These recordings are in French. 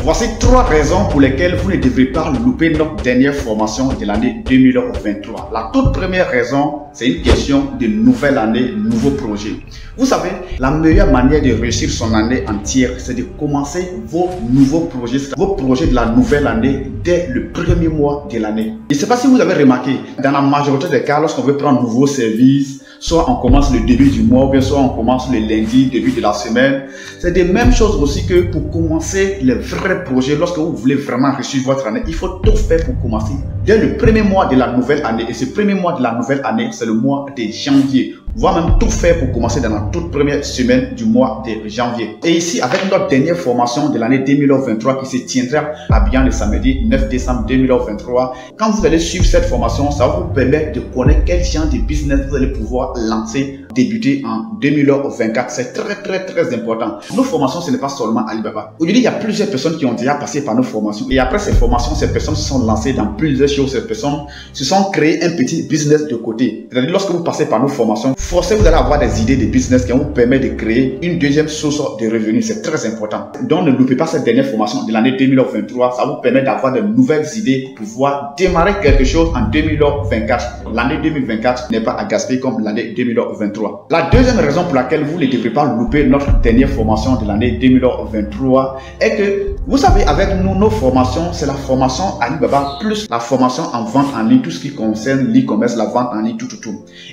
Voici 3 raisons pour lesquelles vous ne devrez pas louper notre dernière formation de l'année 2023. La toute première raison, c'est une question de nouvelle année, nouveau projet. Vous savez, la meilleure manière de réussir son année entière, c'est de commencer vos nouveaux projets, vos projets de la nouvelle année dès le premier mois de l'année. Je ne sais pas si vous avez remarqué, dans la majorité des cas, lorsqu'on veut prendre un nouveau service, soit on commence le début du mois, ou bien soit on commence le lundi, début de la semaine. C'est des mêmes choses aussi que pour commencer les vrais projets. Lorsque vous voulez vraiment réussir votre année, il faut tout faire pour commencer dès le premier mois de la nouvelle année. Et ce premier mois de la nouvelle année, c'est le mois de janvier. Voire même tout faire pour commencer dans la toute première semaine du mois de janvier. Et ici, avec notre dernière formation de l'année 2023 qui se tiendra à Abidjan le samedi 9 décembre 2023, quand vous allez suivre cette formation, ça va vous permettre de connaître quel genre de business vous allez pouvoir lancer, débuter en 2024. C'est très important. Nos formations, ce n'est pas seulement Alibaba. Aujourd'hui, il y a plusieurs personnes qui ont déjà passé par nos formations. Et après ces formations, ces personnes se sont lancées dans plusieurs choses. Ces personnes se sont créées un petit business de côté. C'est-à-dire, lorsque vous passez par nos formations, forcément, vous allez avoir des idées de business qui vont vous permettre de créer une deuxième source de revenus. C'est très important. Donc, ne loupez pas cette dernière formation de l'année 2023. Ça vous permet d'avoir de nouvelles idées pour pouvoir démarrer quelque chose en 2024. L'année 2024 n'est pas à gaspiller comme l'année 2023. La deuxième raison pour laquelle vous ne devrez pas louper notre dernière formation de l'année 2023 est que, vous savez, avec nous, nos formations, c'est la formation Alibaba plus la formation en vente en ligne, tout ce qui concerne l'e-commerce, la vente en ligne, tout.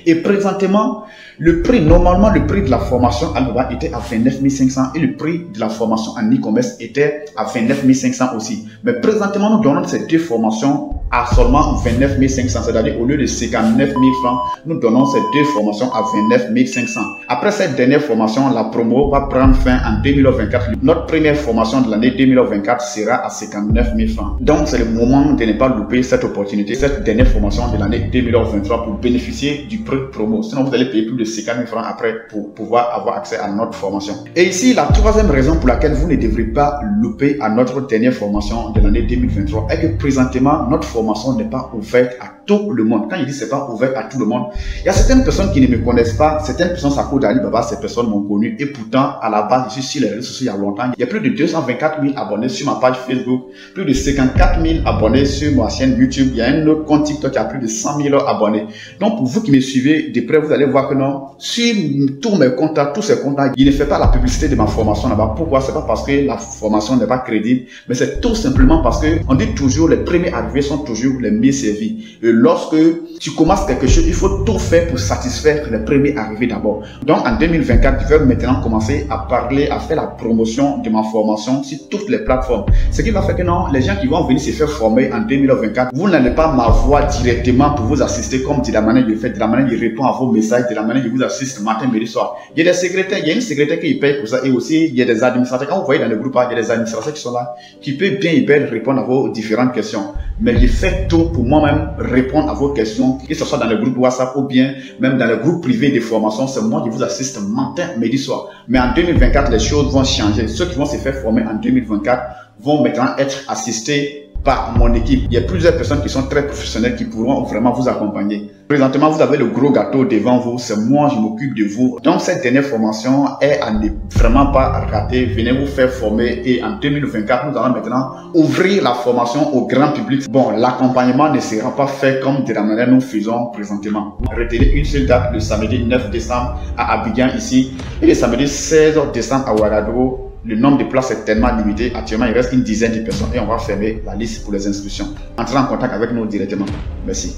Et présentement, le prix, normalement, le prix de la formation Alibaba était à 29 500 et le prix de la formation en e-commerce était à 29 500 aussi. Mais présentement, nous donnons ces deux formations à seulement 29 500, c'est-à-dire au lieu de 59 000 francs, nous donnons ces deux formations à 29 500. Après cette dernière formation, la promo va prendre fin en 2024. Notre première formation de l'année 2024 sera à 59 000 francs. Donc, c'est le moment de ne pas louper cette opportunité, cette dernière formation de l'année 2023 pour bénéficier du prix promo. Sinon, vous allez payer plus de 50 000 francs après pour pouvoir avoir accès à notre formation. Et ici, la troisième raison pour laquelle vous ne devrez pas louper à notre dernière formation de l'année 2023 est que présentement, notre formation n'est pas ouverte à tout le monde. Quand je dis c'est pas ouvert à tout le monde, il y a certaines personnes qui ne me connaissent pas, certaines personnes à cause d'Alibaba, ces personnes m'ont connu et pourtant à la base je suis sur les réseaux sociaux il y a longtemps. Il y a plus de 224 000 abonnés sur ma page Facebook, plus de 54 000 abonnés sur ma chaîne YouTube. Il y a un autre compte TikTok qui a plus de 100 000 abonnés. Donc pour vous qui me suivez de près, vous allez voir que non, sur tous mes contacts, tous ces contacts, il ne fait pas la publicité de ma formation là-bas. Pourquoi? C'est pas parce que la formation n'est pas crédible, mais c'est tout simplement parce que on dit toujours les premiers arrivés sont toujours les mieux servis. Et lorsque tu commences quelque chose, il faut tout faire pour satisfaire les premiers arrivés d'abord. Donc en 2024, je vais maintenant commencer à parler, à faire la promotion de ma formation sur toutes les plateformes. Ce qui va faire que non, les gens qui vont venir se faire former en 2024, vous n'allez pas m'avoir directement pour vous assister comme de la manière de faire, de la manière de répondre à vos messages, de la manière de vous assister matin, midi, soir. Il y a des secrétaires, il y a une secrétaire qui paye pour ça et aussi il y a des administrateurs. Quand vous voyez dans le groupe, il y a des administrateurs qui sont là, qui peuvent bien répondre à vos différentes questions. Mais je fais tout pour moi-même répondre à vos questions, que ce soit dans le groupe WhatsApp ou bien même dans le groupe privé de formation. C'est moi qui vous assiste matin, midi, soir. Mais en 2024, les choses vont changer. Ceux qui vont se faire former en 2024 vont maintenant être assistés par mon équipe. Il y a plusieurs personnes qui sont très professionnelles qui pourront vraiment vous accompagner. Présentement, vous avez le gros gâteau devant vous. C'est moi, je m'occupe de vous. Donc, cette dernière formation est à ne vraiment pas rater. Venez vous faire former et en 2024, nous allons maintenant ouvrir la formation au grand public. Bon, l'accompagnement ne sera pas fait comme de la manière nous faisons présentement. Retenez une seule date, le samedi 9 décembre à Abidjan ici et le samedi 16 décembre à Ouagadougou. Le nombre de places est tellement limité. Actuellement, il reste une dizaine de personnes et on va fermer la liste pour les inscriptions. Entrez en contact avec nous directement. Merci.